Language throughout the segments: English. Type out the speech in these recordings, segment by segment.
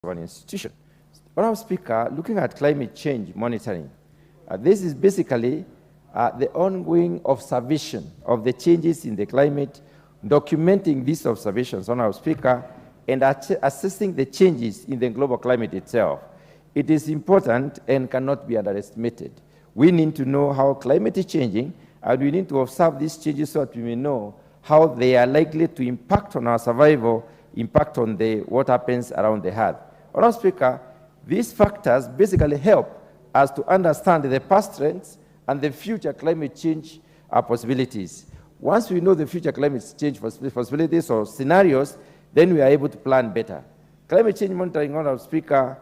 of an institution. Honorable Speaker, looking at climate change monitoring, this is basically the ongoing observation of the changes in the climate, documenting these observations, Honorable Speaker, and assessing the changes in the global climate itself. It is important and cannot be underestimated. We need to know how climate is changing, and we need to observe these changes so that we may know how they are likely to impact on our survival, impact on what happens around the earth. Honorable Speaker, these factors basically help us to understand the past trends and the future climate change possibilities. Once we know the future climate change possibilities or scenarios, then we are able to plan better. Climate change monitoring, Honorable Speaker,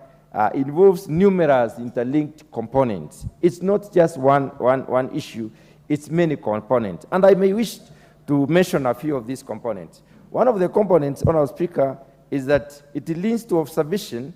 involves numerous interlinked components. It's not just one issue, it's many components. And I may wish to mention a few of these components. One of the components, Honorable Speaker, is that it leads to observation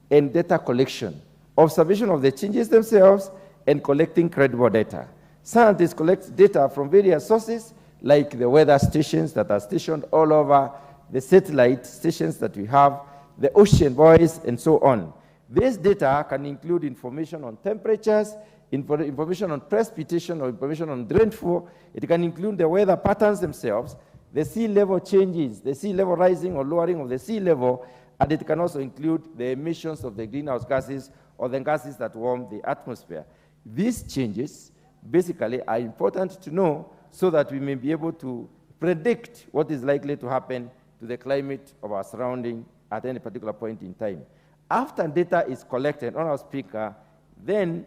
and data collection. Observation of the changes themselves and collecting credible data. Scientists collect data from various sources, like the weather stations that are stationed all over, the satellite stations that we have, the ocean buoys, and so on. This data can include information on temperatures, information on precipitation, or information on rainfall. It can include the weather patterns themselves, the sea level changes, the sea level rising or lowering of the sea level, and it can also include the emissions of the greenhouse gases or the gases that warm the atmosphere. These changes basically are important to know so that we may be able to predict what is likely to happen to the climate of our surrounding at any particular point in time. After data is collected, Honorable Speaker, then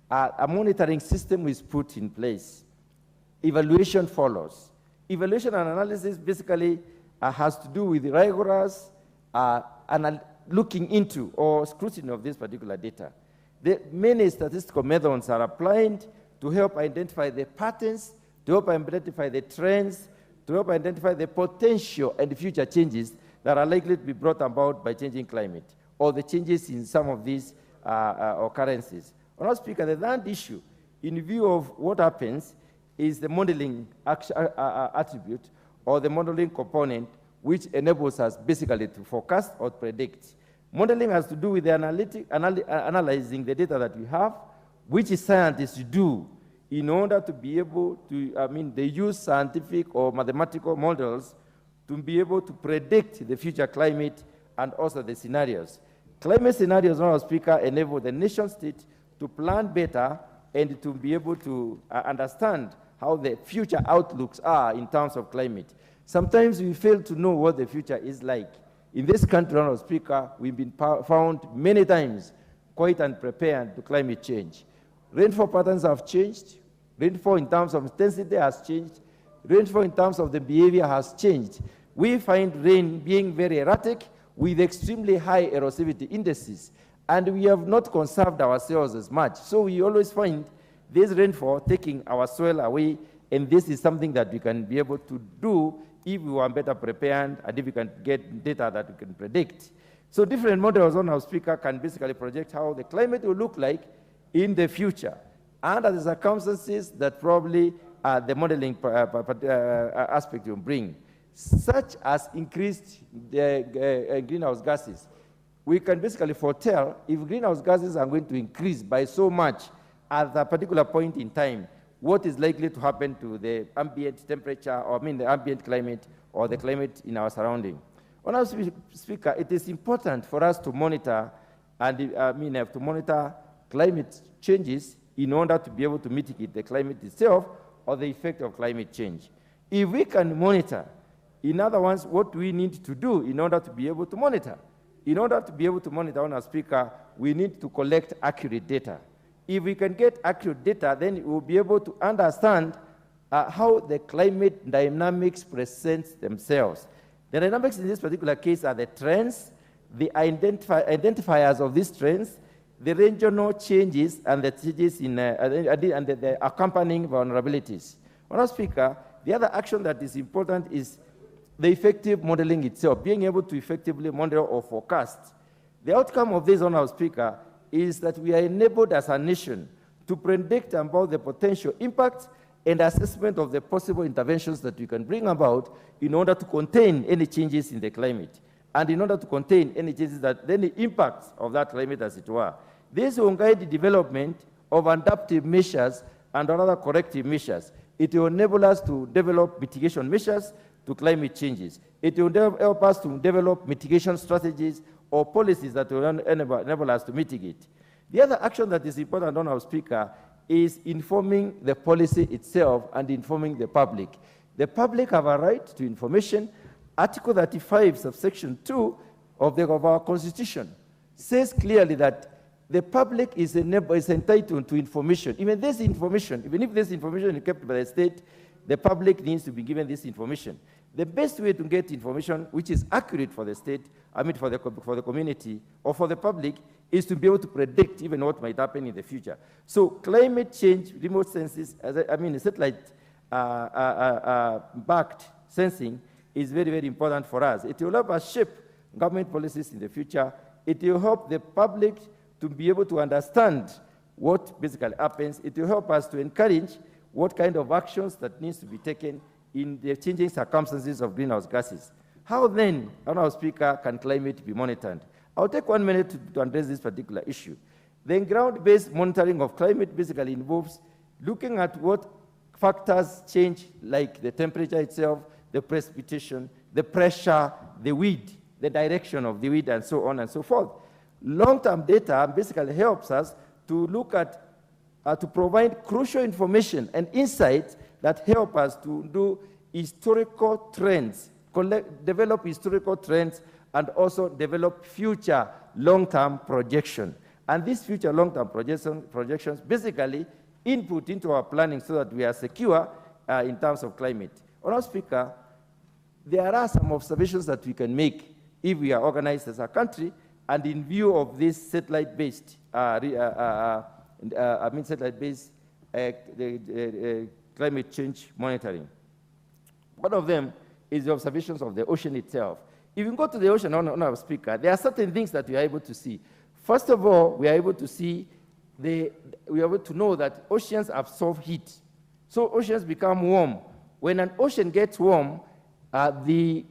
a monitoring system is put in place. Evaluation follows. Evaluation and analysis basically has to do with the rigorous looking into or scrutiny of this particular data. Many statistical methods are applied to help identify the patterns, to help identify the trends, to help identify the potential and future changes that are likely to be brought about by changing climate, or the changes in some of these occurrences. Honorable Speaker, the third issue, in view of what happens, is the modeling attribute, or the modeling component, which enables us basically to forecast or predict. Modeling has to do with the analyzing the data that we have, which scientists do in order to be able to, they use scientific or mathematical models to be able to predict the future climate and also the scenarios. Climate scenarios, Honorable Speaker, enable the nation state to plan better and to be able to understand how the future outlooks are in terms of climate. Sometimes we fail to know what the future is like. In this country, Honorable Speaker, we've been found many times quite unprepared to climate change. Rainfall patterns have changed. Rainfall in terms of intensity has changed. Rainfall in terms of the behavior has changed. We find rain being very erratic with extremely high erosivity indices, and we have not conserved ourselves as much. So we always find this rainfall taking our soil away, and this is something that we can be able to do if we are better prepared and if we can get data that we can predict. So different models, Honorable Speaker, can basically project how the climate will look like in the future under the circumstances that probably the modeling aspect will bring, such as increased greenhouse gases. We can basically foretell if greenhouse gases are going to increase by so much at a particular point in time, what is likely to happen to the ambient temperature, or the ambient climate, or the climate in our surrounding. Honorable Speaker, it is important for us to monitor and to monitor climate changes in order to be able to mitigate the climate itself or the effect of climate change. If we can monitor, in other words, what we need to do in order to be able to monitor. In order to be able to monitor, Honorable Speaker, we need to collect accurate data. If we can get accurate data, then we'll be able to understand how the climate dynamics present themselves. The dynamics in this particular case are the trends, the identifiers of these trends, the regional changes, and the changes in the accompanying vulnerabilities. Honorable Speaker, the other action that is important is the effective modeling itself, being able to effectively model or forecast. The outcome of this, Honorable Speaker, is that we are enabled as a nation to predict about the potential impacts and assessment of the possible interventions that we can bring about in order to contain any changes in the climate. and in order to contain any changes that, then the impacts of that climate, as it were. This will guide the development of adaptive measures and other corrective measures. It will enable us to develop mitigation measures to climate changes. It will help us to develop mitigation strategies or policies that will enable us to mitigate. The other action that is important, Honourable Speaker, is informing the policy itself and informing the public. The public have a right to information. Article 35, subsection 2 of our Constitution says clearly that the public is entitled to information. Even if this information is kept by the state, the public needs to be given this information. The best way to get information which is accurate for the state, for the community or for the public, is to be able to predict even what might happen in the future. So climate change, remote sensing, satellite-backed sensing is very, very important for us. It will help us shape government policies in the future. It will help the public to be able to understand what basically happens. It will help us to encourage what kind of actions that needs to be taken in the changing circumstances of greenhouse gases. How then, Honourable Speaker, can climate be monitored? I'll take 1 minute to address this particular issue. The ground-based monitoring of climate basically involves looking at what factors change, like the temperature itself, the precipitation, the pressure, the wind, the direction of the wind, and so on and so forth. Long-term data basically helps us to look at, to provide crucial information and insights that help us to do historical trends, develop historical trends, and also develop future long-term projection. And these future long-term projections basically input into our planning so that we are secure in terms of climate. Honourable Speaker, there are some observations that we can make if we are organized as a country and in view of this satellite-based, climate change monitoring. One of them is the observations of the ocean itself. If you go to the ocean, Honourable Speaker, there are certain things that we are able to see. First of all, we are able to see, we are able to know that oceans absorb heat. So oceans become warm. When an ocean gets warm, the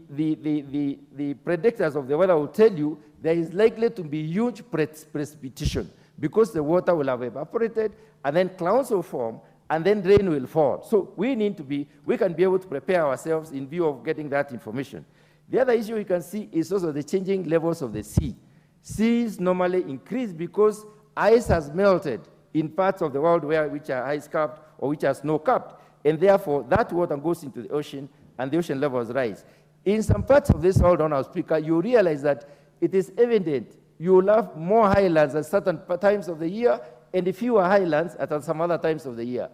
predictors of the weather will tell you there is likely to be huge precipitation because the water will have evaporated, and then clouds will form, and then rain will fall. So we can be able to prepare ourselves in view of getting that information. The other issue we can see is also the changing levels of the sea. Seas normally increase because ice has melted in parts of the world which are ice-capped or which are snow-capped, and therefore that water goes into the ocean and the ocean levels rise. In some parts of this world, Honourable Speaker, you realize that it is evident you will have more highlands at certain times of the year and fewer highlands at some other times of the year.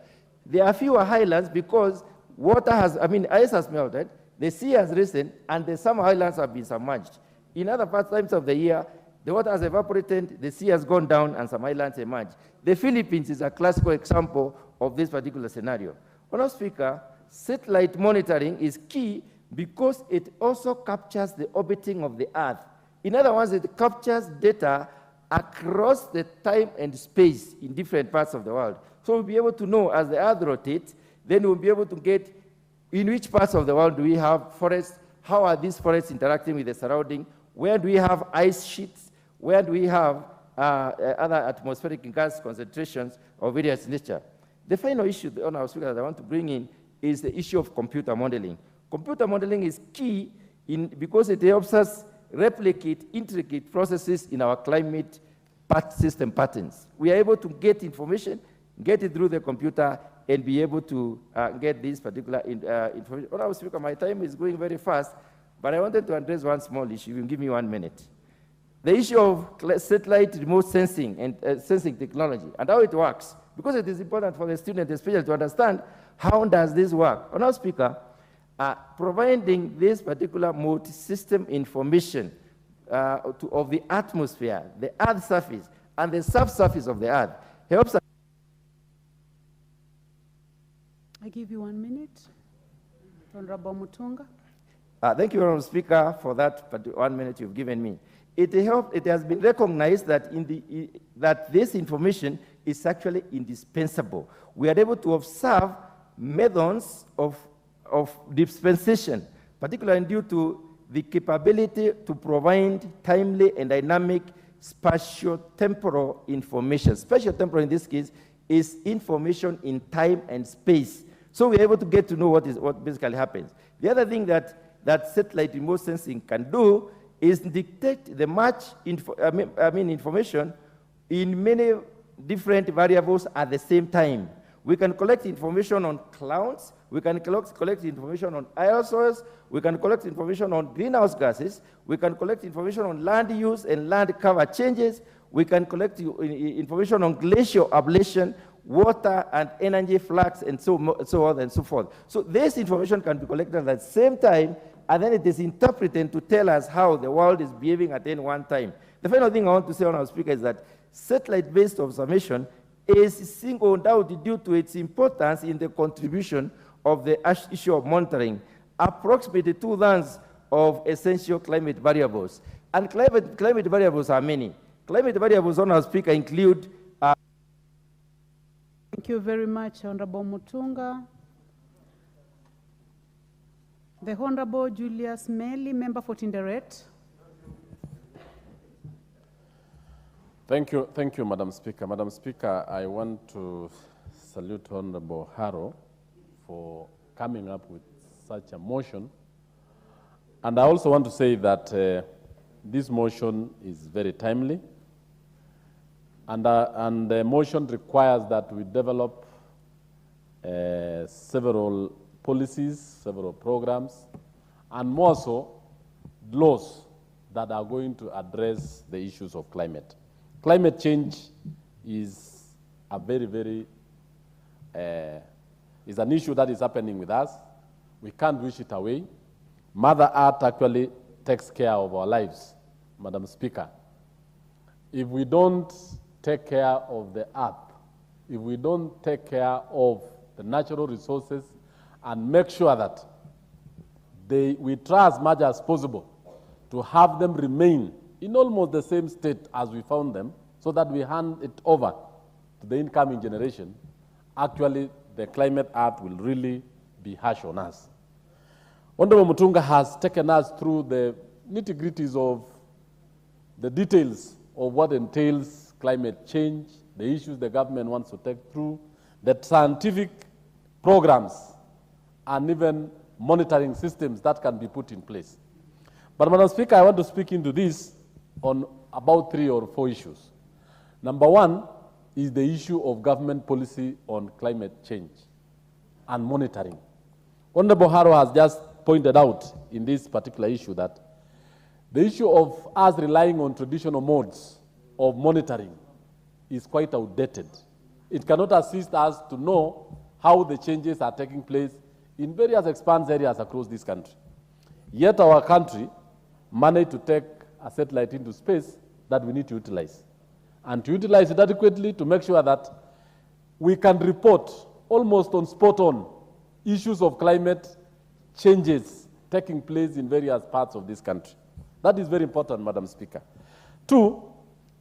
There are fewer highlands because ice has melted, the sea has risen, and some highlands have been submerged. In other times of the year, the water has evaporated, the sea has gone down, and some islands emerge. The Philippines is a classical example of this particular scenario. Honourable Speaker, satellite monitoring is key because it also captures the orbiting of the Earth. In other words, it captures data across the time and space in different parts of the world. So we'll be able to know as the Earth rotates, then we'll be able to get in which parts of the world do we have forests, how are these forests interacting with the surrounding, where do we have ice sheets, where do we have other atmospheric gas concentrations of various nature. The final issue, Honourable Speaker, that I want to bring in is the issue of computer modeling. Computer modeling is key because it helps us replicate intricate processes in our climate system patterns. We are able to get information, get it through the computer, and be able to get this particular information. Honourable Speaker, my time is going very fast, but I wanted to address one small issue. You can give me 1 minute. The issue of satellite remote sensing and sensing technology and how it works, because it is important for the student especially to understand how does this work. Honourable Speaker, providing this particular multi-system information of the atmosphere, the Earth's surface, and the subsurface of the Earth helps us. I give you 1 minute. Honourable Mutunga. Thank you, Honourable Speaker, for that 1 minute you've given me. It has been recognized that, that this information is actually indispensable. We are able to observe methods of dispensation, particularly due to the capability to provide timely and dynamic spatio-temporal information. Spatio-temporal in this case is information in time and space. So we're able to get to know what basically happens. The other thing that satellite remote sensing can do is dictate the information in many different variables at the same time. We can collect information on clouds, we can collect information on aerosols, we can collect information on greenhouse gases, we can collect information on land use and land cover changes, we can collect information on glacial ablation, water and energy flux, and so on and so forth. So this information can be collected at the same time, and then it is interpreted to tell us how the world is behaving at any one time. The final thing I want to say on our speaker is that satellite-based observation is singled out due to its importance in the contribution of the issue of monitoring approximately 2/3 of essential climate variables. And climate variables are many. Climate variables on our speaker include... Thank you very much, Honorable Mutunga. The Honorable Julius Meli, member for Tinderet. Thank you, Madam Speaker. Madam Speaker, I want to salute Honorable Haro for coming up with such a motion. And I also want to say that this motion is very timely. And the motion requires that we develop several policies, several programs, and more so, laws that are going to address the issues of climate. Climate change is a is an issue that is happening with us. We can't wish it away. Mother Earth actually takes care of our lives, Madam Speaker. If we don't take care of the earth, if we don't take care of the natural resources and make sure that we try as much as possible to have them remain in almost the same state as we found them, so that we hand it over to the incoming generation, actually the climate earth will really be harsh on us. Honorable Mutunga has taken us through the nitty-gritties of the details of what entails climate change, the issues the government wants to take through, the scientific programs, and even monitoring systems that can be put in place. But Madam Speaker, I want to speak into this on about 3 or 4 issues. Number one is the issue of government policy on climate change and monitoring. Honorable Haro has just pointed out in this particular issue that the issue of us relying on traditional modes of monitoring is quite outdated. It cannot assist us to know how the changes are taking place in various expanse areas across this country. Yet our country managed to take a satellite into space that we need to utilize. And to utilize it adequately to make sure that we can report almost on spot on issues of climate changes taking place in various parts of this country. That is very important, Madam Speaker. 2,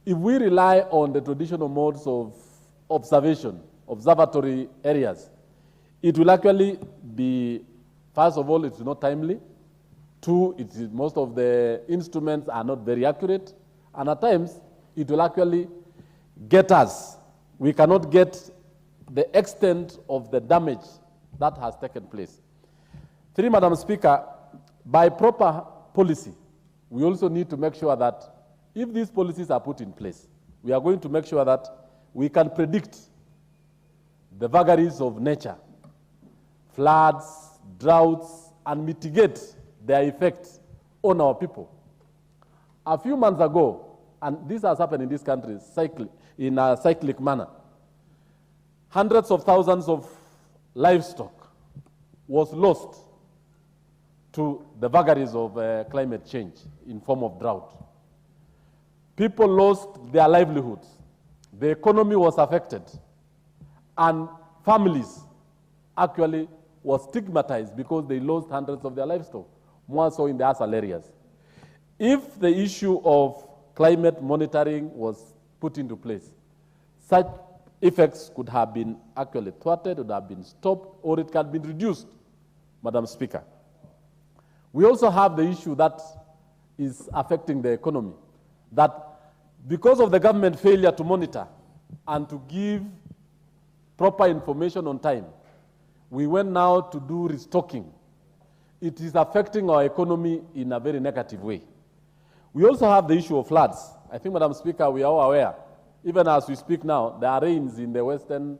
if we rely on the traditional modes of observation, observatory areas, it will actually be, first of all, it's not timely. 2, most of the instruments are not very accurate. And at times, it will actually get us. We cannot get the extent of the damage that has taken place. 3, Madam Speaker, by proper policy, we also need to make sure that if these policies are put in place, we are going to make sure that we can predict the vagaries of nature, floods, droughts, and mitigate their effects on our people. A few months ago, and this has happened in this country in a cyclic manner, hundreds of thousands of livestock was lost to the vagaries of climate change in form of drought. People lost their livelihoods. The economy was affected. And families actually were stigmatized because they lost hundreds of their livestock, more so in the asal areas. If the issue of climate monitoring was put into place, such effects could have been actually thwarted, would have been stopped, or it can be reduced, Madam Speaker. We also have the issue that is affecting the economy, that because of the government failure to monitor and to give proper information on time, we went now to do restocking. It is affecting our economy in a very negative way. We also have the issue of floods. I think, Madam Speaker, we are all aware, even as we speak now, there are rains in the western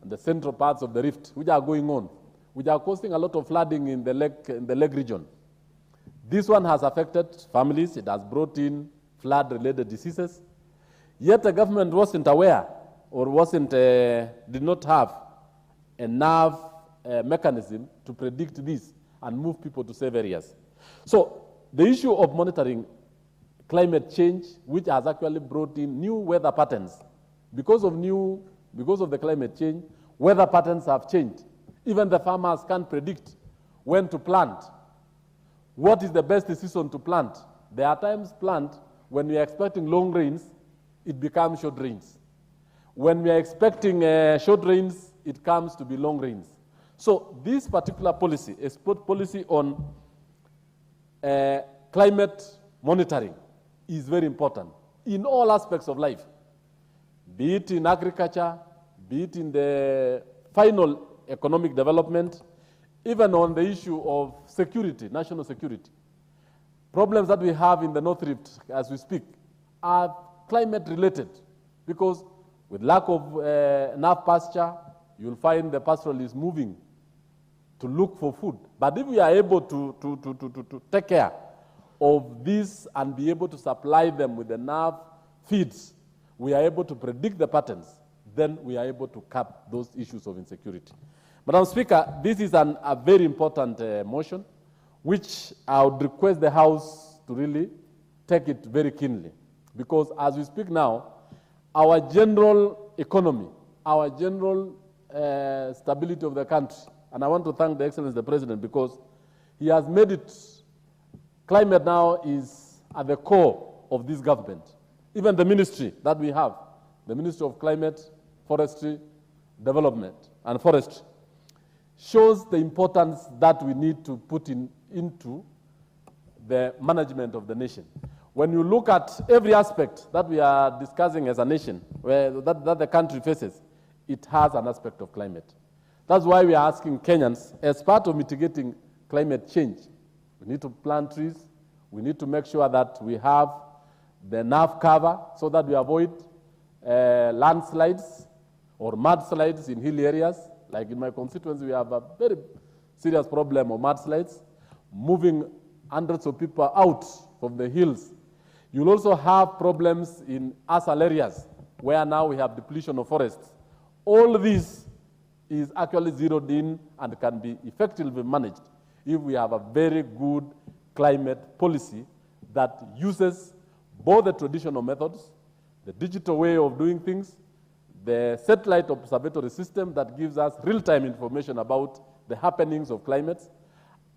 and the central parts of the rift, which are going on, which are causing a lot of flooding in the lake region. This one has affected families. It has brought in flood-related diseases. Yet the government wasn't aware or did not have enough mechanism to predict this and move people to safe areas. So the issue of monitoring climate change, which has actually brought in new weather patterns. Because of the climate change, weather patterns have changed. Even the farmers can't predict when to plant. What is the best season to plant? There are times when we are expecting long rains, it becomes short rains. When we are expecting short rains, it comes to be long rains. So this particular policy, a policy on climate monitoring, is very important in all aspects of life, be it in agriculture, be it in the final economic development, even on the issue of security, national security. Problems that we have in the North Rift as we speak are climate related, because with lack of enough pasture, you'll find the pastoralists moving to look for food. But if we are able to take care of this and be able to supply them with enough feeds, we are able to predict the patterns, then we are able to cap those issues of insecurity. Madam Speaker, this is a very important motion, which I would request the House to really take it very keenly. Because as we speak now, our general economy, our general stability of the country, and I want to thank the Excellency the President, because he has made it, climate now is at the core of this government. Even the ministry that we have, the Ministry of Climate, Forestry, Development, and Forestry, shows the importance that we need to put into the management of the nation. When you look at every aspect that we are discussing as a nation, that the country faces, it has an aspect of climate. That's why we are asking Kenyans, as part of mitigating climate change, we need to plant trees. We need to make sure that we have the enough cover so that we avoid landslides or mudslides in hill areas. Like in my constituency, we have a very serious problem of mudslides, moving hundreds of people out from the hills. You'll also have problems in asal areas, where now we have depletion of forests. All this is actually zeroed in and can be effectively managed if we have a very good climate policy that uses both the traditional methods, the digital way of doing things, the satellite observatory system that gives us real-time information about the happenings of climate,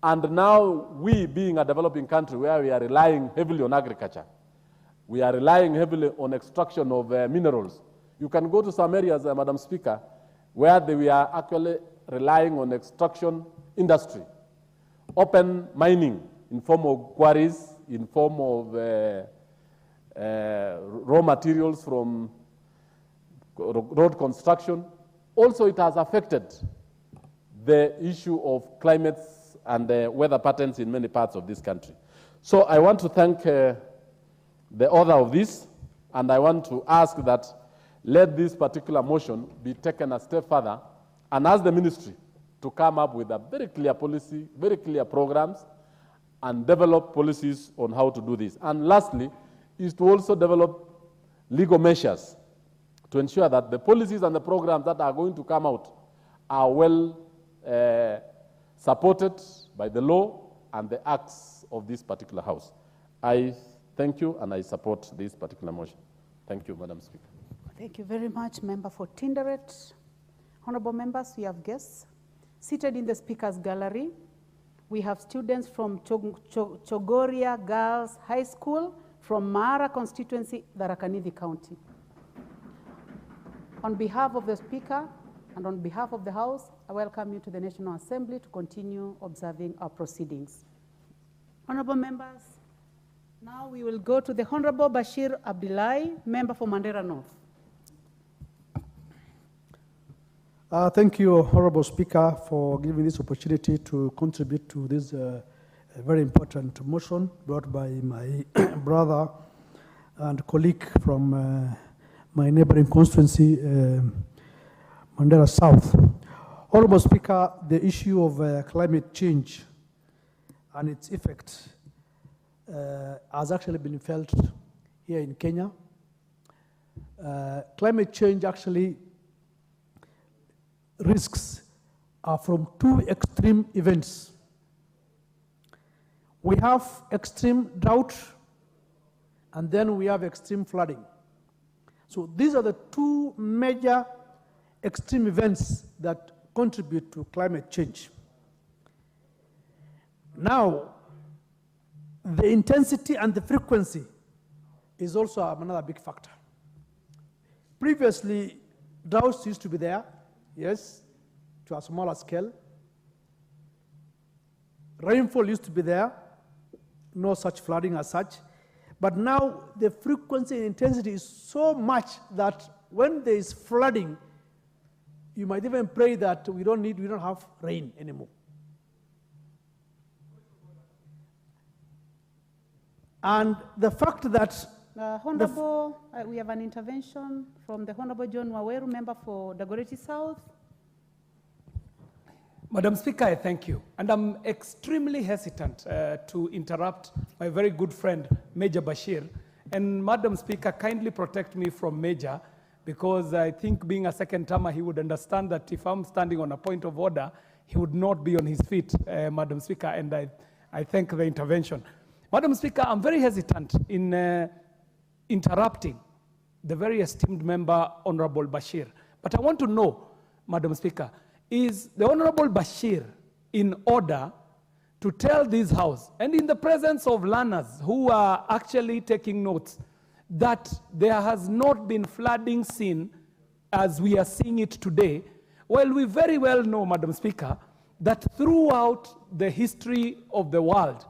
and now we, being a developing country where we are relying heavily on agriculture, we are relying heavily on extraction of minerals. You can go to some areas, Madam Speaker, where we are actually relying on extraction industry, open mining in form of quarries, in form of raw materials from road construction. Also, it has affected the issue of climates and weather patterns in many parts of this country. So I want to thank the author of this, and I want to ask that let this particular motion be taken a step further and ask the ministry to come up with a very clear policy, very clear programs, and develop policies on how to do this. And lastly, is to also develop legal measures to ensure that the policies and the programs that are going to come out are well supported by the law and the acts of this particular House. I thank you, and I support this particular motion. Thank you, Madam Speaker. Thank you very much, Member for Tinderet. Honorable members, we have guests. Seated in the Speaker's Gallery, we have students from Chogoria Girls High School from Mara constituency, Tharaka Nithi County. On behalf of the Speaker and on behalf of the House, I welcome you to the National Assembly to continue observing our proceedings. Honorable members, now we will go to the Honorable Bashir Abdullahi, member for Mandera North. Thank you, Honorable Speaker, for giving this opportunity to contribute to this very important motion brought by my brother and colleague from my neighboring constituency, Mandera South. Honorable Speaker, the issue of climate change and its effect has actually been felt here in Kenya. Climate change actually risks are from two extreme events. We have extreme drought, and then we have extreme flooding. So these are the two major extreme events that contribute to climate change. Now, the intensity and the frequency is also another big factor. Previously, droughts used to be there, yes, to a smaller scale. Rainfall used to be there, no such flooding as such. But now the frequency and intensity is so much that when there is flooding, you might even pray that we don't have rain anymore. And the fact that Honorable, we have an intervention from the Honorable John Waweru, member for Dagoretti South. Madam Speaker, I thank you. And I'm extremely hesitant to interrupt my very good friend, Major Bashir. And Madam Speaker, kindly protect me from Major, because I think being a second termer, he would understand that if I'm standing on a point of order, he would not be on his feet, Madam Speaker, and I thank the intervention. Madam Speaker, I'm very hesitant in interrupting the very esteemed member, Honorable Bashir. But I want to know, Madam Speaker, is the Honorable Bashir in order to tell this House, and in the presence of learners who are actually taking notes, that there has not been flooding seen as we are seeing it today, while we very well know, Madam Speaker, that throughout the history of the world,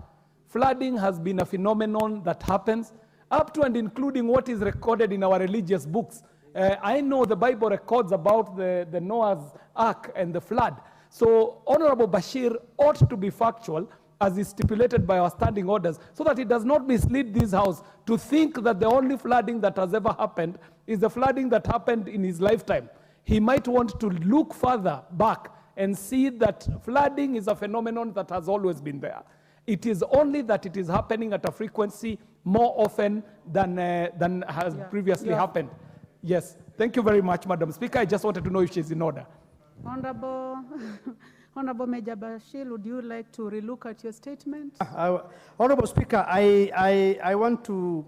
flooding has been a phenomenon that happens, up to and including what is recorded in our religious books. I know the Bible records about the Noah's Ark and the flood. So Honorable Bashir ought to be factual, as is stipulated by our standing orders, so that it does not mislead this House to think that the only flooding that has ever happened is the flooding that happened in his lifetime. He might want to look further back and see that flooding is a phenomenon that has always been there. It is only that it is happening at a frequency more often than has previously happened. Yes, thank you very much, Madam Speaker. I just wanted to know if she's in order. Honorable Major Bashir, would you like to relook at your statement? Honorable Speaker, I want to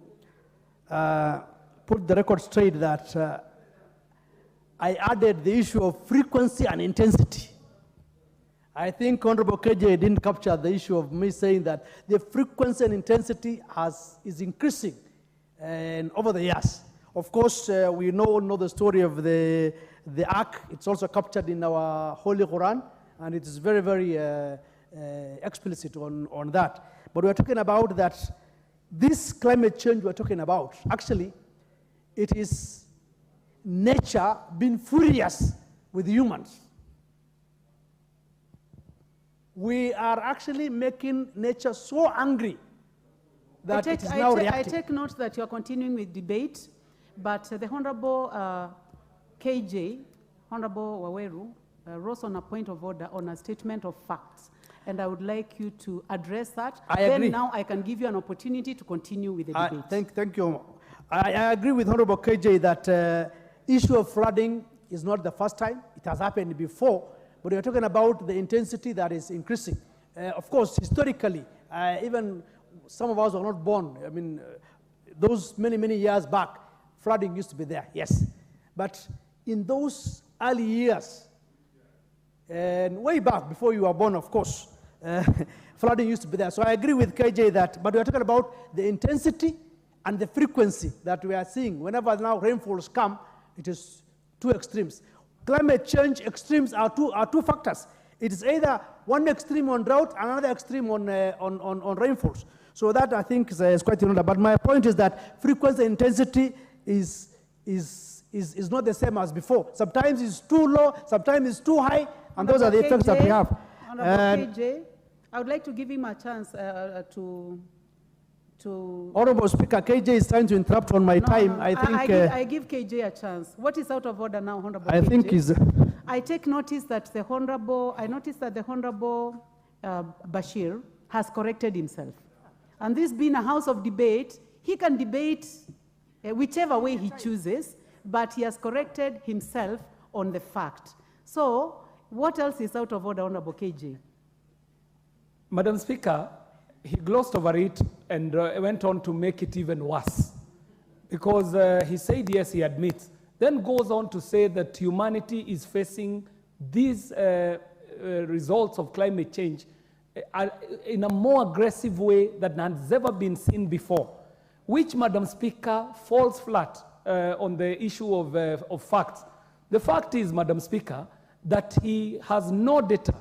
put the record straight that I added the issue of frequency and intensity. I think Honorable KJ didn't capture the issue of me saying that the frequency and intensity is increasing over the years. Of course, we all know the story of the Ark. It's also captured in our Holy Quran, and it is very, very explicit on that. But we're talking about that this climate change we're talking about, actually, it is nature being furious with humans. We are actually making nature so angry that it is now reacting. I take note that you are continuing with debate, but the Honorable KJ, Honorable Waweru, rose on a point of order on a statement of facts, and I would like you to address that. I agree. Now I can give you an opportunity to continue with the debate. Thank you. I agree with Honorable KJ that issue of flooding is not the first time. It has happened before. But we're talking about the intensity that is increasing. Of course, historically, even some of us were not born. I mean, those many, many years back, flooding used to be there, yes. But in those early years, and way back before you were born, of course, flooding used to be there. So I agree with KJ that, but we're talking about the intensity and the frequency that we are seeing. Whenever now rainfalls come, it is two extremes. Climate change extremes are two factors. It is either one extreme on drought, another extreme on rainfalls. So that I think is quite important. But my point is that frequency and intensity is not the same as before. Sometimes it's too low, sometimes it's too high, and those are the effects that we have. Honorable KJ, I would like to give him a chance to. Honorable Speaker, KJ is trying to interrupt on my time. No, I think I give KJ a chance. What is out of order now, Honorable I KJ? think is. I take notice that the Honorable, Bashir has corrected himself. And this being a house of debate, he can debate whichever way he chooses, but he has corrected himself on the fact. So, what else is out of order, Honorable KJ? Madam Speaker, he glossed over it and went on to make it even worse. Because he said, yes, he admits, then goes on to say that humanity is facing these results of climate change in a more aggressive way than has ever been seen before, which, Madam Speaker, falls flat on the issue of facts. The fact is, Madam Speaker, that he has no data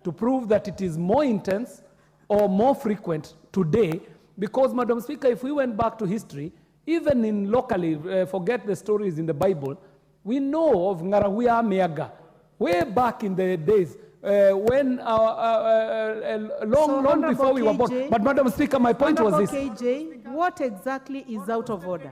to prove that it is more intense or more frequent today, because, Madam Speaker, if we went back to history, even in locally, forget the stories in the Bible, we know of Ngarawia Meaga, way back in the days, when long before we were born. But, Madam Speaker, my point was this. KJ, what exactly is out of order?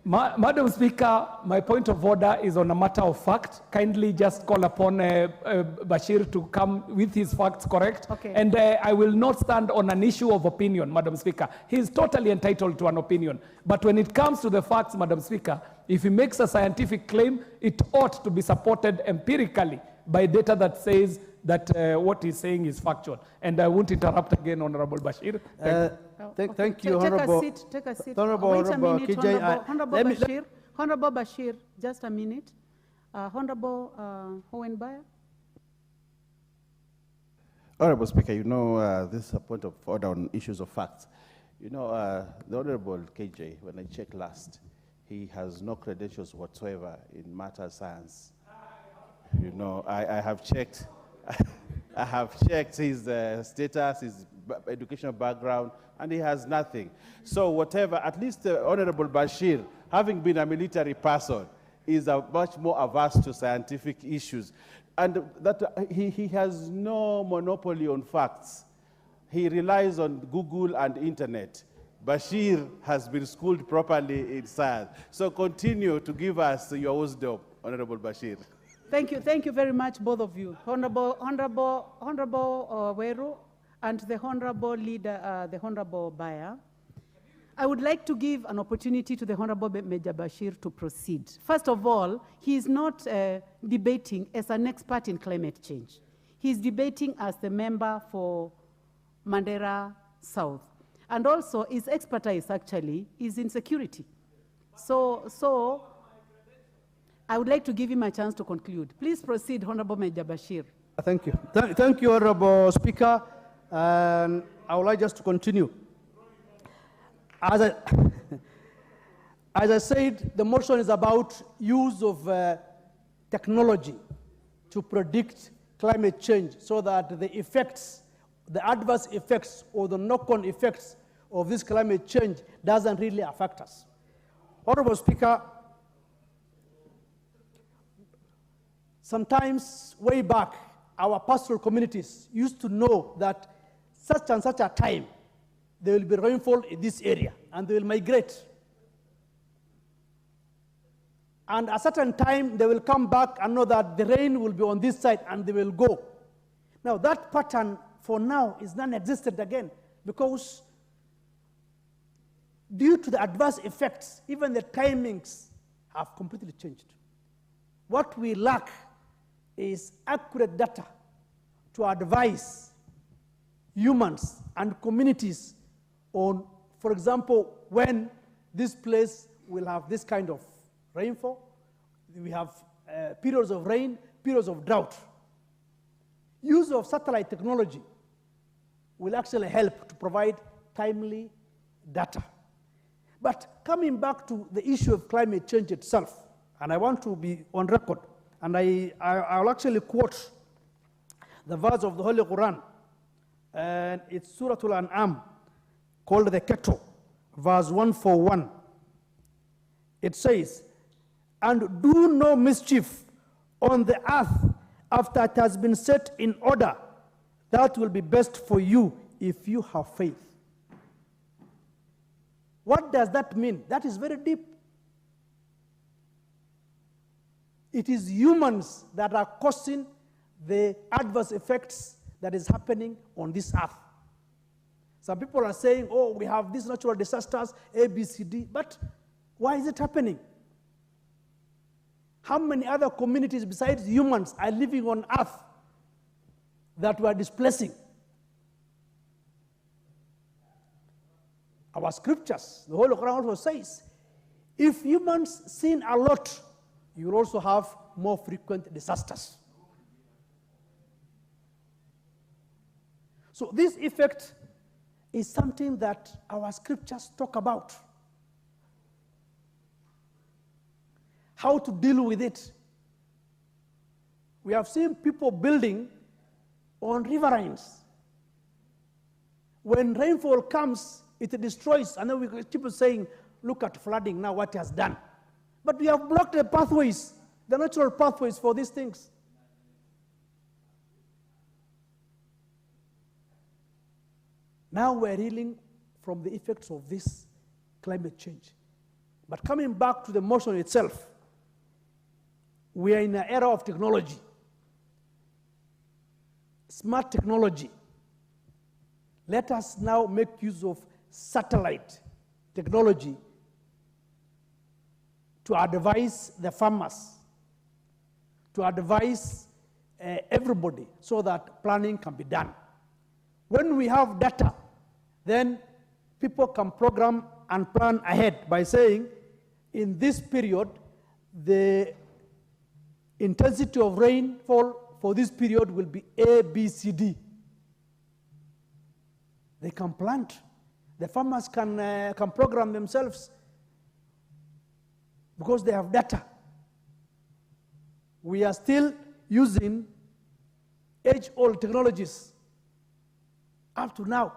Madam Speaker, my point of order is on a matter of fact. Kindly just call upon Bashir to come with his facts correct. Okay. And I will not stand on an issue of opinion, Madam Speaker. He is totally entitled to an opinion. But when it comes to the facts, Madam Speaker, if he makes a scientific claim, it ought to be supported empirically by data that says that what he's saying is factual. And I won't interrupt again, Honorable Bashir. Thank you, Honorable. Take a seat. Honorable KJ. Honorable Bashir, just a minute. Honorable Hohenbayer. Honorable Speaker, you know, this is a point of order on issues of facts. You know, the Honorable KJ, when I checked last, he has no credentials whatsoever in matter science. You know, I have checked. I have checked his status, his educational background, and he has nothing. So whatever, at least Honorable Bashir, having been a military person, is much more averse to scientific issues. And that he has no monopoly on facts. He relies on Google and internet. Bashir has been schooled properly in science. So continue to give us your wisdom, Honorable Bashir. Thank you very much, both of you. Honorable Weru and the Honorable Leader, the Honorable Bayer. I would like to give an opportunity to the Honorable Major Bashir to proceed. First of all, he is not debating as an expert in climate change. He is debating as the member for Mandera South. And also, his expertise actually is in security. So I would like to give him a chance to conclude. Please proceed, Honorable Major Bashir. Thank you. Thank you, Honorable Speaker. And I would like just to continue. As I said, the motion is about use of technology to predict climate change so that the effects, the adverse effects or the knock-on effects of this climate change doesn't really affect us. Honorable Speaker, sometimes way back, our pastoral communities used to know that such and such a time, there will be rainfall in this area, and they will migrate. And at a certain time, they will come back and know that the rain will be on this side, and they will go. Now, that pattern, for now, is non-existent again, because due to the adverse effects, even the timings have completely changed. What we lack is accurate data to advise humans and communities on, for example, when this place will have this kind of rainfall. We have periods of rain, periods of drought. Use of satellite technology will actually help to provide timely data. But coming back to the issue of climate change itself, and I want to be on record, and I will actually quote the verse of the Holy Quran, and it's Surah Al-An'am, called the Kettle, verse 141. It says, and do no mischief on the earth after it has been set in order. That will be best for you if you have faith. What does that mean? That is very deep. It is humans that are causing the adverse effects that is happening on this earth. Some people are saying, oh, we have these natural disasters, A, B, C, D, but why is it happening? How many other communities besides humans are living on earth that we are displacing? Our scriptures, the Holy Quran also says, if humans sin a lot, you will also have more frequent disasters. So this effect is something that our scriptures talk about. How to deal with it. We have seen people building on riverines. When rainfall comes, it destroys, and then we keep saying, look at flooding now, what it has done. But we have blocked the pathways, the natural pathways for these things. Now we're reeling from the effects of this climate change. But coming back to the motion itself, we are in an era of technology, smart technology. Let us now make use of satellite technology to advise the farmers, to advise everybody so that planning can be done. When we have data, then people can program and plan ahead by saying, in this period, the intensity of rainfall for this period will be A, B, C, D. They can plant. The farmers can program themselves because they have data. We are still using age-old technologies up to now.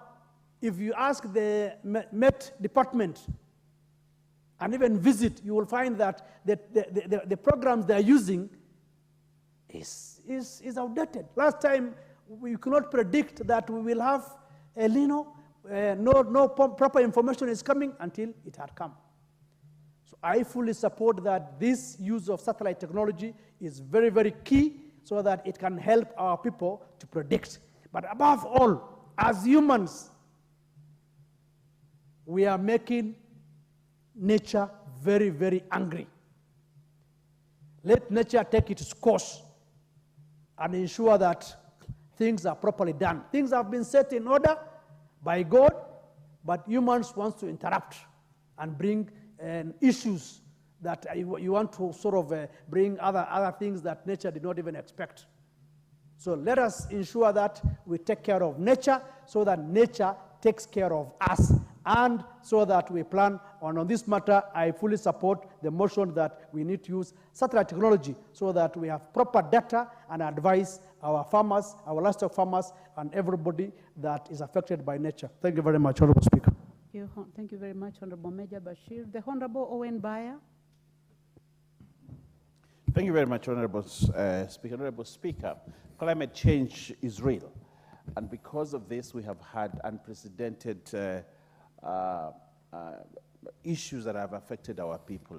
If you ask the Met department and even visit, you will find that the programs they are using is outdated. Last time, we could not predict that we will have El Nino. No proper information is coming until it had come. So I fully support that this use of satellite technology is very, very key so that it can help our people to predict. But above all, as humans, we are making nature very, very angry. Let nature take its course and ensure that things are properly done. Things have been set in order by God, but humans want to interrupt and bring issues that you want to sort of bring other things that nature did not even expect. So let us ensure that we take care of nature so that nature takes care of us, and so that we plan on this matter. I fully support the motion that we need to use satellite technology so that we have proper data and advise our farmers, our livestock farmers, and everybody that is affected by nature. Thank you very much, Honorable Speaker. Thank you very much, Honorable Major Bashir. The Honorable Owen Baya. Thank you very much, Honorable Speaker. Honorable Speaker, climate change is real. And because of this, we have had unprecedented issues that have affected our people.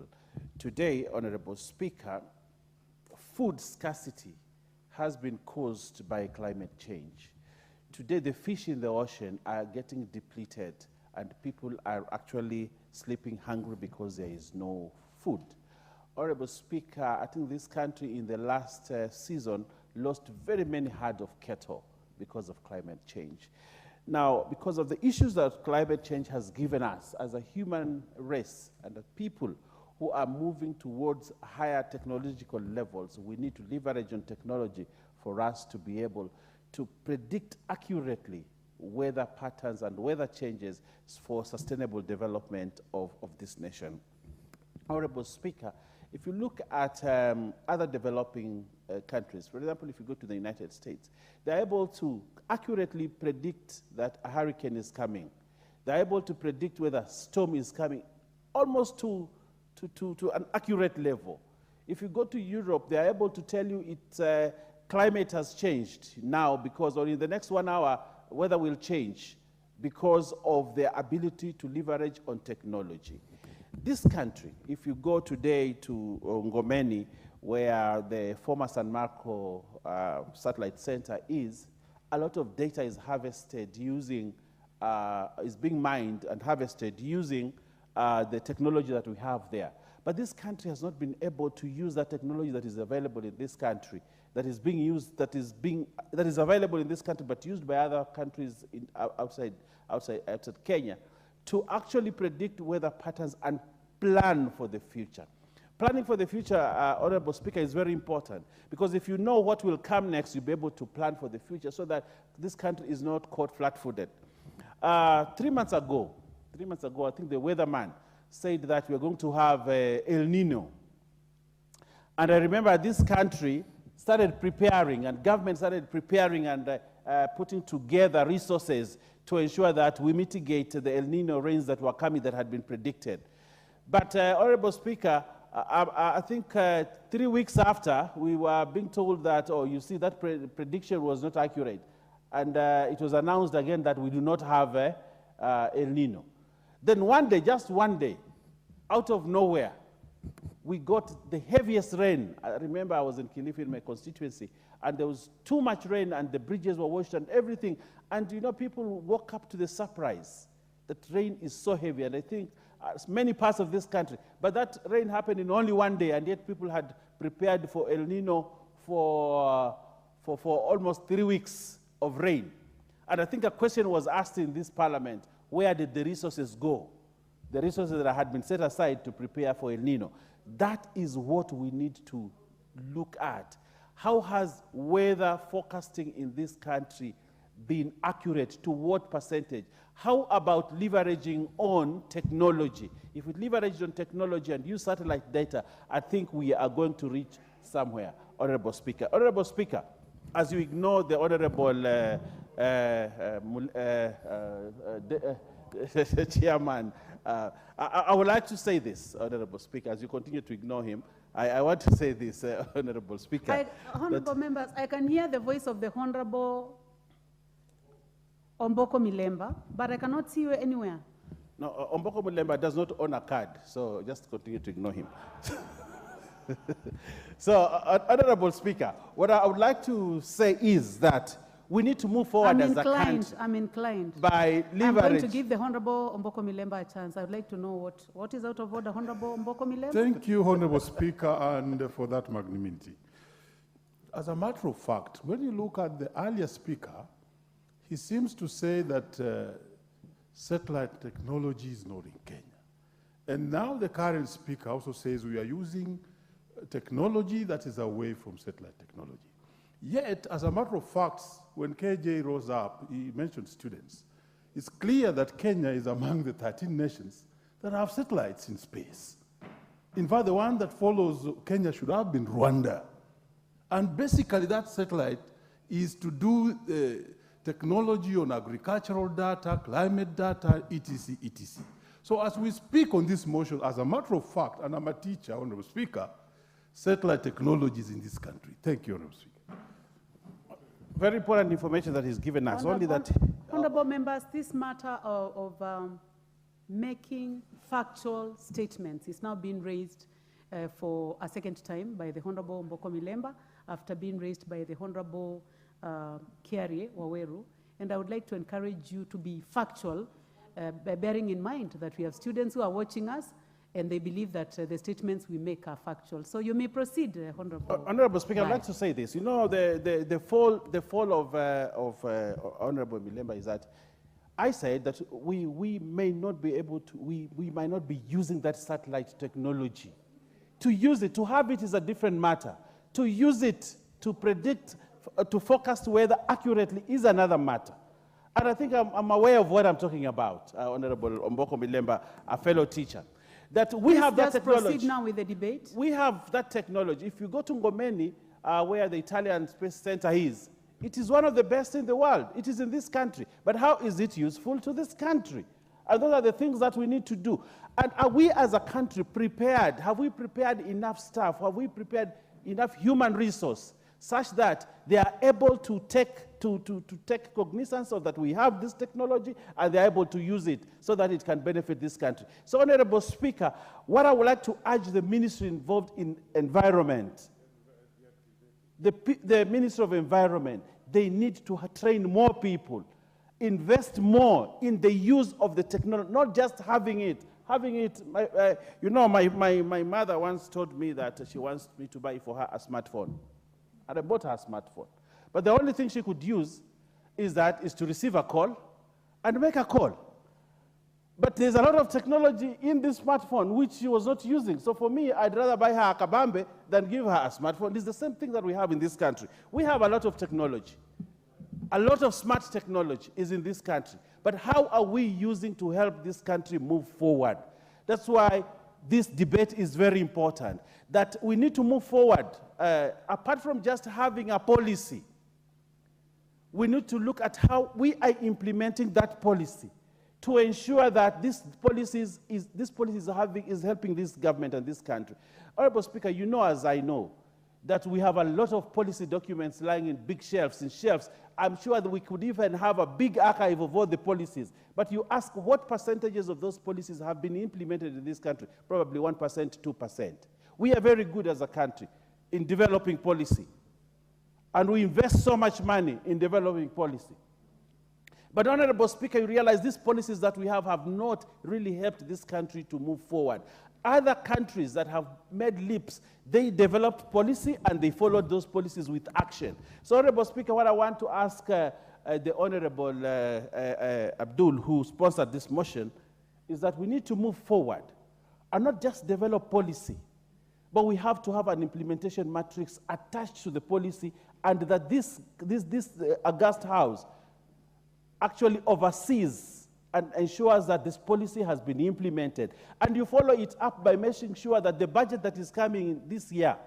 Today, Honorable Speaker, food scarcity has been caused by climate change. Today, the fish in the ocean are getting depleted, and people are actually sleeping hungry because there is no food. Honorable Speaker, I think this country in the last season lost very many herds of cattle because of climate change. Now, because of the issues that climate change has given us as a human race and the people who are moving towards higher technological levels, we need to leverage on technology for us to be able to predict accurately weather patterns and weather changes for sustainable development of this nation. Honorable Speaker, If you look at other developing countries, for example, if you go to the United States, they're able to accurately predict that a hurricane is coming. They're able to predict whether a storm is coming almost to an accurate level. If you go to Europe, they're able to tell you its climate has changed now because, or in the next 1 hour, weather will change because of their ability to leverage on technology. This country, if you go today to Ngomeni, where the former San Marco Satellite Center is, a lot of data is harvested using, is being mined and harvested using the technology that we have there. But this country has not been able to use that technology that is available in this country, that is being used, that is available in this country, but used by other countries outside Kenya, to actually predict weather patterns and plan for the future. Planning for the future, Honorable Speaker, is very important, because if you know what will come next, you'll be able to plan for the future so that this country is not caught flat-footed. 3 months ago, I think the weatherman said that we're going to have El Nino. And I remember this country started preparing, and government started preparing and putting together resources to ensure that we mitigate the El Nino rains that were coming that had been predicted. But, Honorable Speaker, I think 3 weeks after, we were being told that, oh, you see, that prediction was not accurate. And it was announced again that we do not have El Nino. Then one day, just one day, out of nowhere, we got the heaviest rain. I remember I was in Kilifi in my constituency, and there was too much rain, and the bridges were washed and everything. And, you know, people woke up to the surprise that rain is so heavy. And I think many parts of this country, but that rain happened in only one day, and yet people had prepared for El Nino for almost 3 weeks of rain. And I think a question was asked in this parliament, where did the resources go? The resources that had been set aside to prepare for El Nino. That is what we need to look at. How has weather forecasting in this country been accurate? To what percentage? How about leveraging on technology? If we leverage on technology and use satellite data, I think we are going to reach somewhere, Honorable Speaker. Honorable Speaker, as you ignore the Honorable Chairman, I would like to say this, Honorable Speaker, as you continue to ignore him. I want to say this, Honorable Speaker. Honorable members, I can hear the voice of the Honorable Omboko Milemba, but I cannot see you anywhere. No, Omboko Milemba does not own a card, so just continue to ignore him. So, Honorable Speaker, what I would like to say is that we need to move forward as a country. I'm inclined. By leverage. I'm going to give the Honorable Omboko Milemba a chance. I would like to know what is out of order, Honorable Omboko Milemba. Thank you, Honorable Speaker, and for that magnanimity. As a matter of fact, when you look at the earlier speaker, he seems to say that satellite technology is not in Kenya. And now the current speaker also says we are using technology that is away from satellite technology. Yet, as a matter of fact, when KJ rose up, he mentioned students. It's clear that Kenya is among the 13 nations that have satellites in space. In fact, the one that follows Kenya should have been Rwanda. And basically, that satellite is to do technology on agricultural data, climate data, etc., etc. So as we speak on this motion, as a matter of fact, and I'm a teacher, Honorable Speaker, satellite technology is in this country. Thank you, Honorable Speaker. Very important information that is given us. Only that. Honorable members, this matter of making factual statements is now being raised for a second time by the Honorable Omboko Milemba, after being raised by the Honorable Kiarie Waweru. And I would like to encourage you to be factual, bearing in mind that we have students who are watching us, and they believe that the statements we make are factual. So you may proceed, Honorable. Honorable Speaker, I'd like to say this. You know, the fall of Honorable Milemba is that I said that we may not be able to, we might not be using that satellite technology. To use it, to have it is a different matter. To use it to predict, to forecast weather accurately is another matter. And I think I'm aware of what I'm talking about, Honorable Omboko Milemba, a fellow teacher. that we Please have that just technology. proceed now with the debate. We have that technology. If you go to Ngomeni, where the Italian Space Center is, it is one of the best in the world. It is in this country. But how is it useful to this country? And those are the things that we need to do. And are we as a country prepared? Have we prepared enough staff? Have we prepared enough human resource such that they are able to take cognizance of that we have this technology and they're able to use it so that it can benefit this country? So, Honorable Speaker, what I would like to urge the ministry involved in environment, the Ministry of Environment, they need to train more people, invest more in the use of the technology, not just having it. My mother once told me that she wants me to buy for her a smartphone. And I bought her a smartphone. But the only thing she could use is to receive a call and make a call. But there's a lot of technology in this smartphone which she was not using. So for me, I'd rather buy her a kabambe than give her a smartphone. It's the same thing that we have in this country. We have a lot of technology. A lot of smart technology is in this country. But how are we using to help this country move forward? That's why this debate is very important, that we need to move forward. Apart from just having a policy, we need to look at how we are implementing that policy to ensure that this policy is helping this government and this country. Honorable Speaker, you know as I know that we have a lot of policy documents lying in big shelves, I'm sure that we could even have a big archive of all the policies. But you ask what percentages of those policies have been implemented in this country? Probably 1%, 2%. We are very good as a country in developing policy. And we invest so much money in developing policy. But, Honorable Speaker, you realize these policies that we have not really helped this country to move forward. Other countries that have made leaps, they developed policy and they followed those policies with action. So, Honorable Speaker, what I want to ask the Honorable Abdul, who sponsored this motion, is that we need to move forward and not just develop policy, but we have to have an implementation matrix attached to the policy, and that this august house actually oversees and ensures that this policy has been implemented. And you follow it up by making sure that the budget that is coming in this year,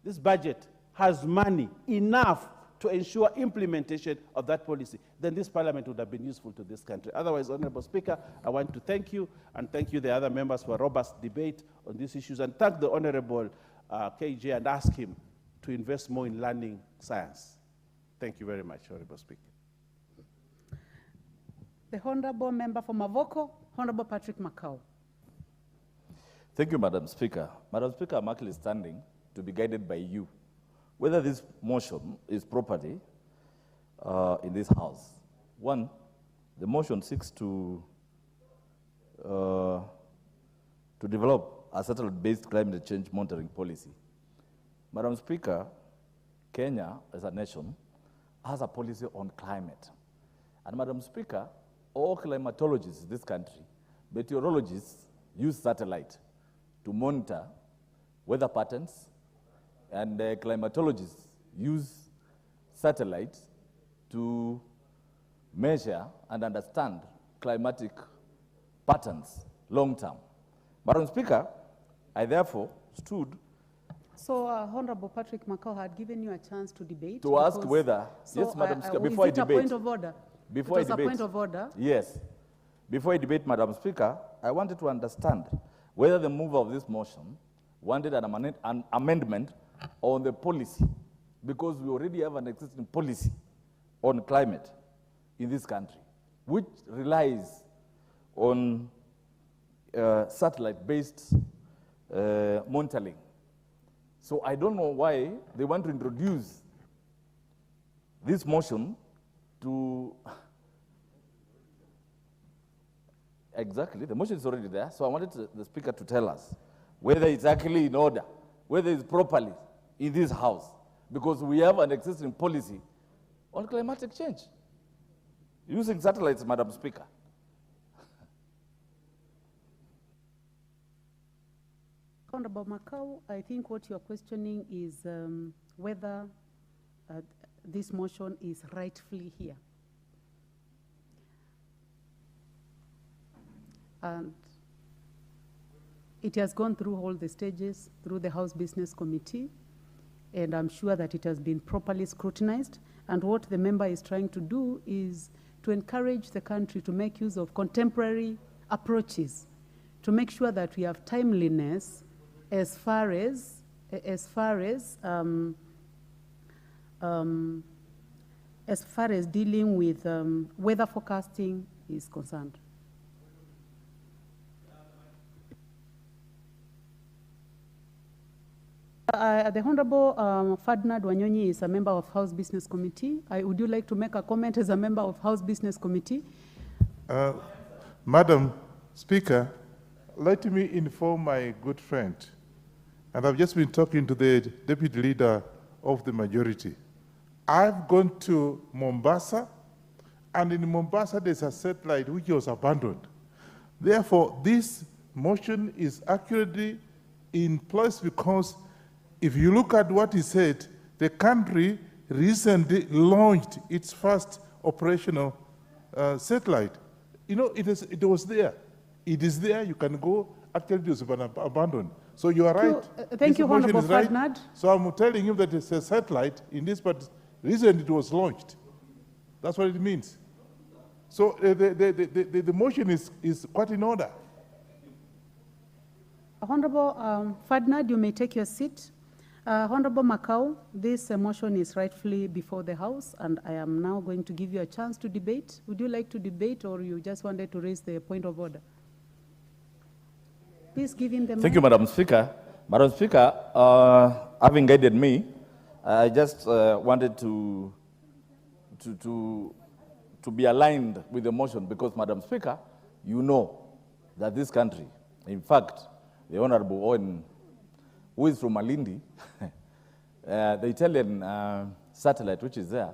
this budget has money enough to ensure implementation of that policy. Then this parliament would have been useful to this country. Otherwise, Honorable Speaker, I want to thank you and thank you the other members for a robust debate on these issues, and thank the Honorable KJ and ask him to invest more in learning science. Thank you very much, Honorable Speaker. The Honorable Member for Mavoko, Honorable Patrick Makau. Thank you, Madam Speaker. Madam Speaker, I'm actually standing to be guided by you. Whether this motion is properly in this House. One, the motion seeks to develop a satellite-based climate change monitoring policy. Madam Speaker, Kenya, as a nation, has a policy on climate. And Madam Speaker, all climatologists in this country, meteorologists, use satellite to monitor weather patterns, and climatologists use satellite to measure and understand climatic patterns long-term. Madam Speaker, I therefore stood So, Honorable Patrick Makau had given you a chance to debate. to ask whether, yes, Madam Speaker, before I debate. Is it a point of order? Before I it was debate. a point of order? Yes. Before I debate, Madam Speaker, I wanted to understand whether the mover of this motion wanted an amendment on the policy, because we already have an existing policy on climate in this country, which relies on satellite-based monitoring. So I don't know why they want to introduce this motion to... Exactly, the motion is already there, so I wanted the Speaker to tell us whether it's actually in order, whether it's properly in this House, because we have an existing policy on climatic change using satellites, Madam Speaker. Honorable Makau, I think what you're questioning is whether this motion is rightfully here. And It has gone through all the stages, through the House Business Committee, and I'm sure that it has been properly scrutinized. And what the member is trying to do is to encourage the country to make use of contemporary approaches to make sure that we have timeliness as far as dealing with weather forecasting is concerned. The Honorable Ferdinand Wanyonyi is a member of House Business Committee. Would you like to make a comment as a member of House Business Committee? Madam Speaker, let me inform my good friend, and I've just been talking to the Deputy Leader of the majority. I've gone to Mombasa, and in Mombasa there's a satellite which was abandoned. Therefore, this motion is accurately in place because if you look at what he said, the country recently launched its first operational satellite. You know, it was there. It is there. You can go. Actually, it was abandoned. So you are right. Thank you, Honorable Ferdinand. Right. So I'm telling him that it's a satellite in this, but recently it was launched. That's what it means. So the motion is quite in order. Honorable Ferdinand, you may take your seat. Honorable Macau, this motion is rightfully before the House, and I am now going to give you a chance to debate. Would you like to debate, or you just wanted to raise the point of order? Please give him the mic. Thank you, Madam Speaker. Madam Speaker, having guided me, I just wanted to be aligned with the motion because, Madam Speaker, you know that this country, in fact, the Honorable Owen, who is from Malindi, the Italian satellite which is there,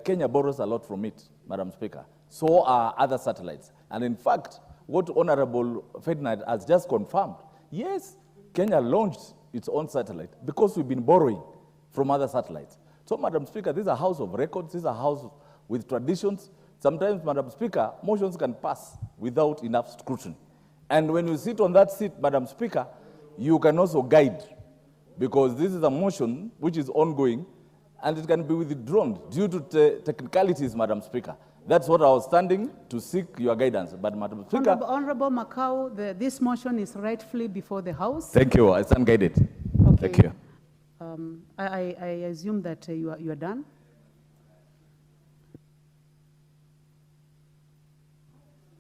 Kenya borrows a lot from it, Madam Speaker. So are other satellites. And in fact, what Honorable Ferdinand has just confirmed, yes, Kenya launched its own satellite because we've been borrowing from other satellites. So, Madam Speaker, this is a house of records, this is a house with traditions. Sometimes, Madam Speaker, motions can pass without enough scrutiny. And when you sit on that seat, Madam Speaker, you can also guide, because this is a motion which is ongoing, and it can be withdrawn due to technicalities, Madam Speaker. That's what I was standing to seek your guidance. But, Madam Speaker... Honorable Macau, this motion is rightfully before the House. Thank you. I stand guided. Okay. Thank you. I assume that you are done.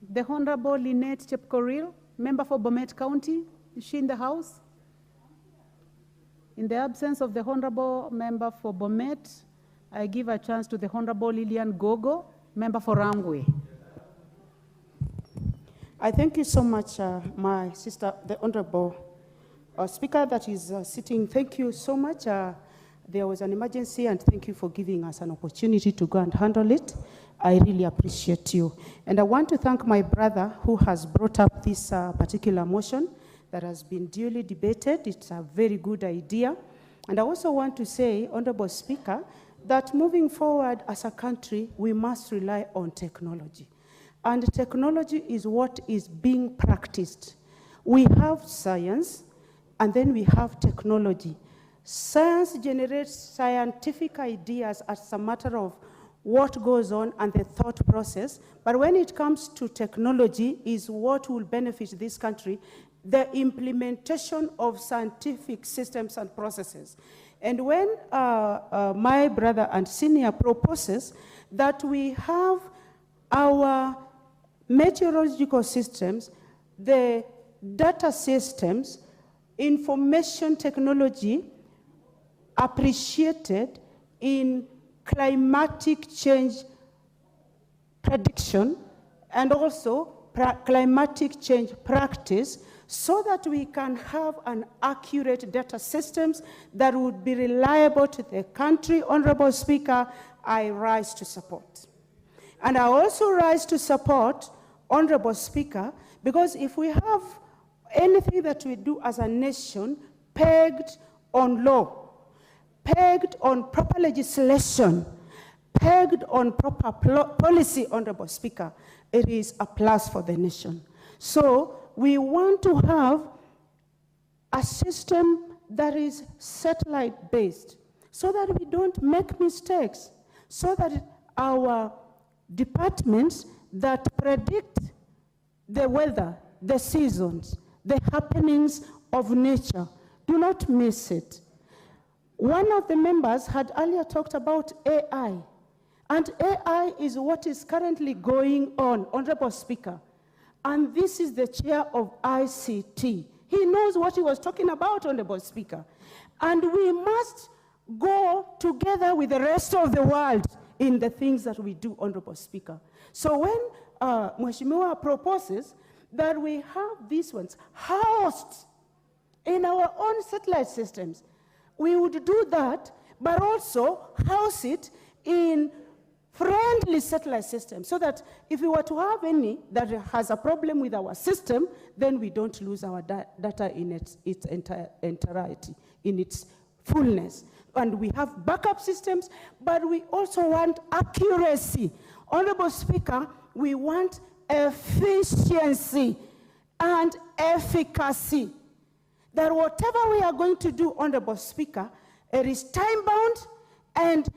The Honorable Lynette Chepkoril, member for Bomet County. Is she in the House? In the absence of the Honorable member for Bomet, I give a chance to the Honorable Lillian Gogo, member for Rangwe. I thank you so much, my sister, the Honorable Speaker that is sitting. Thank you so much. There was an emergency, and thank you for giving us an opportunity to go and handle it. I really appreciate you. And I want to thank my brother who has brought up this particular motion that has been duly debated. It's a very good idea. And I also want to say, Honorable Speaker, that moving forward as a country, we must rely on technology. And technology is what is being practiced. We have science, and then we have technology. Science generates scientific ideas as a matter of what goes on and the thought process. But when it comes to technology is what will benefit this country, the implementation of scientific systems and processes. And when my brother and senior proposes that we have our meteorological systems, the data systems, information technology appreciated in climatic change prediction and also climatic change practice, so that we can have an accurate data systems that would be reliable to the country. Honorable Speaker, I rise to support. And I also rise to support, Honorable Speaker, because if we have anything that we do as a nation pegged on law, pegged on proper legislation, pegged on proper policy, Honorable Speaker, it is a plus for the nation. So we want to have a system that is satellite-based so that we don't make mistakes, so that our departments that predict the weather, the seasons, the happenings of nature, do not miss it. One of the members had earlier talked about AI, and AI is what is currently going on, Honorable Speaker. And this is the chair of ICT. He knows what he was talking about, Honorable Speaker. And we must go together with the rest of the world in the things that we do, Honorable Speaker. So when Mheshimiwa proposes that we have these ones housed in our own satellite systems, we would do that, but also house it in friendly satellite systems, so that if we were to have any that has a problem with our system, then we don't lose our data in its entirety, in its fullness. And we have backup systems, but we also want accuracy. Honorable Speaker, we want efficiency and efficacy. That whatever we are going to do, Honorable Speaker, it is time-bound, and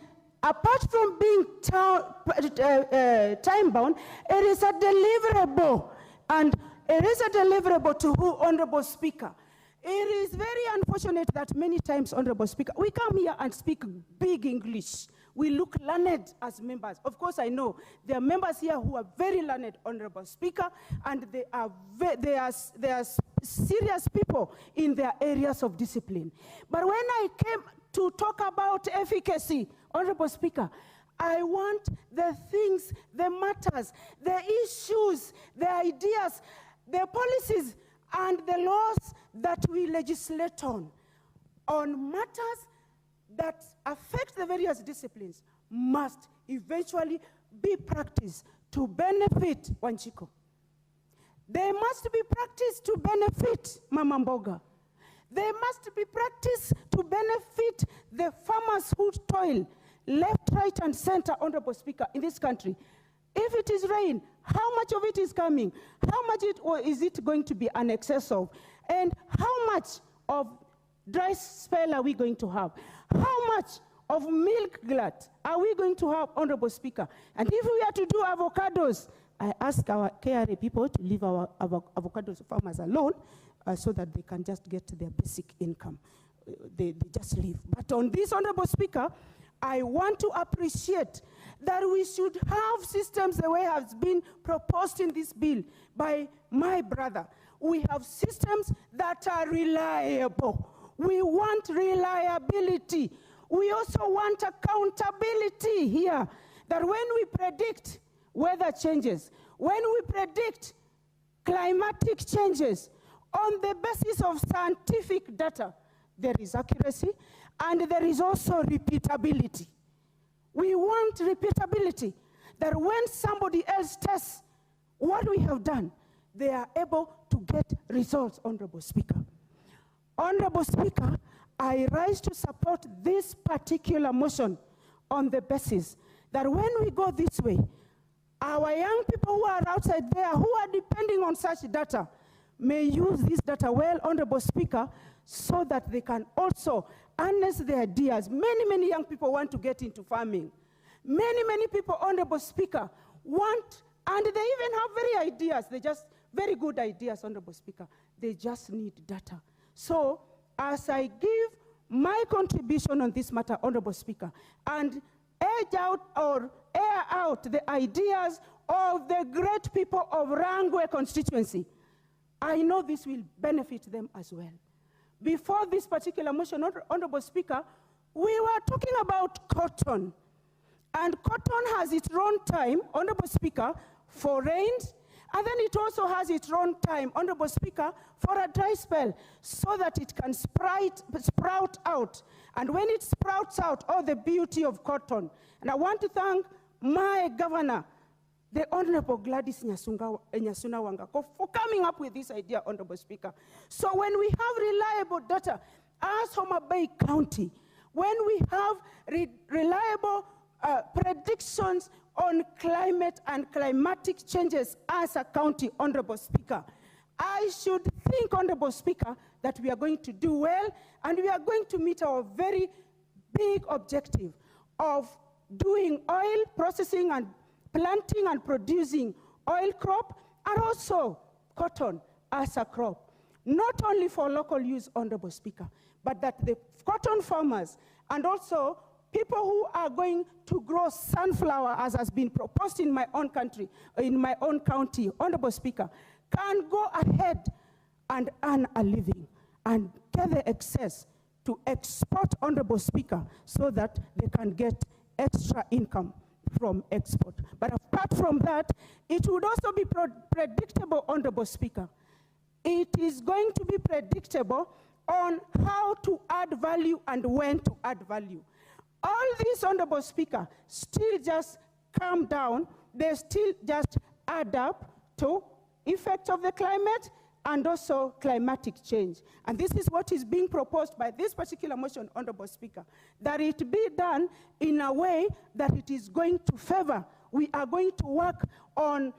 apart from being time-bound, it is a deliverable. And it is a deliverable to who, Honorable Speaker? It is very unfortunate that many times, Honorable Speaker, we come here and speak big English. We look learned as members. Of course, I know there are members here who are very learned, Honorable Speaker, and they are serious people in their areas of discipline. But when I came to talk about efficacy, Honorable Speaker, I want the things, the matters, the issues, the ideas, the policies, and the laws that we legislate on matters that affect the various disciplines must eventually be practiced to benefit Wanchiko. They must be practiced to benefit Mama Mboga. They must be practiced to benefit the farmers who toil left, right, and center, Honorable Speaker, in this country. If it is rain, how much of it is coming? How much is it going to be an excess of? And how much of dry spell are we going to have? How much of milk glut are we going to have, Honorable Speaker? And if we are to do avocados, I ask our KRA people to leave our avocados farmers alone so that they can just get their basic income. They just leave. But on this, Honorable Speaker, I want to appreciate that we should have systems the way has been proposed in this bill by my brother. We have systems that are reliable. We want reliability. We also want accountability here, that when we predict weather changes, when we predict climatic changes on the basis of scientific data, there is accuracy and there is also repeatability. We want repeatability, that when somebody else tests what we have done, they are able to get results, Honorable Speaker. Honorable Speaker, I rise to support this particular motion on the basis that when we go this way, our young people who are outside there, who are depending on such data, may use this data well, Honorable Speaker, so that they can also harness their ideas. Many, many young people want to get into farming. Many, many people, Honorable Speaker, want, and they even have very good ideas, Honorable Speaker. They just need data. So, as I give my contribution on this matter, Honorable Speaker, and edge out or air out the ideas of the great people of Rangwe constituency, I know this will benefit them as well. Before this particular motion, Honorable Speaker, we were talking about cotton. And cotton has its own time, Honorable Speaker, for rains, and then it also has its own time, Honorable Speaker, for a dry spell, so that it can sprout out. And when it sprouts out, oh, the beauty of cotton. And I want to thank my governor, the Honorable Gladys Nyasuna Wangako, for coming up with this idea, Honorable Speaker. So when we have reliable data as Homa Bay County, when we have reliable predictions on climate and climatic changes as a county, Honorable Speaker, I should think, Honorable Speaker, that we are going to do well, and we are going to meet our very big objective of doing oil processing and planting and producing oil crop, and also cotton as a crop. Not only for local use, Honorable Speaker, but that the cotton farmers and also people who are going to grow sunflower, as has been proposed in my own country, in my own county, Honorable Speaker, can go ahead and earn a living and get the excess to export, Honorable Speaker, so that they can get extra income from export. But apart from that, it would also be predictable, Honorable Speaker. It is going to be predictable on how to add value and when to add value. All these, Honorable Speaker, still just come down, they still just add up to effects of the climate and also climatic change. And this is what is being proposed by this particular motion, Honorable Speaker, that it be done in a way that it is going to favor. We are going to work on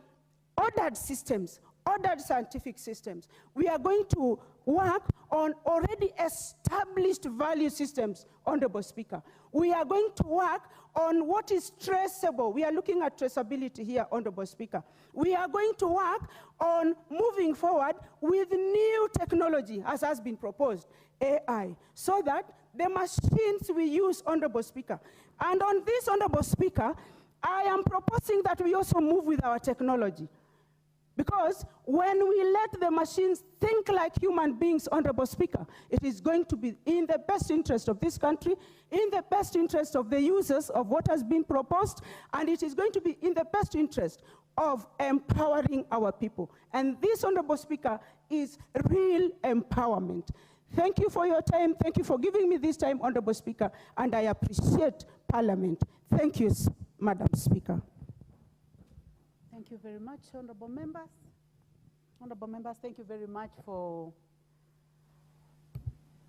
ordered systems, ordered scientific systems. We are going to work on already established value systems, Honorable Speaker. We are going to work on what is traceable. We are looking at traceability here, Honorable Speaker. We are going to work on moving forward with new technology, as has been proposed, AI, so that the machines we use, Honorable Speaker. And on this, Honorable Speaker, I am proposing that we also move with our technology. Because when we let the machines think like human beings, Honorable Speaker, it is going to be in the best interest of this country, in the best interest of the users of what has been proposed, and it is going to be in the best interest of empowering our people. And this, Honorable Speaker, is real empowerment. Thank you for your time. Thank you for giving me this time, Honorable Speaker, and I appreciate Parliament. Thank you, Madam Speaker. Thank you very much, honorable members. Honorable members, thank you very much for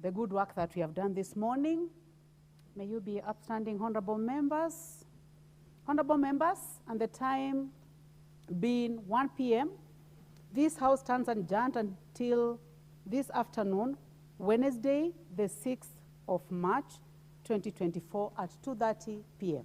the good work that we have done this morning. May you be upstanding, honorable members. Honorable members, and the time being 1 p.m., this House stands adjourned until this afternoon, Wednesday, the 6th of March, 2024 at 2:30 p.m.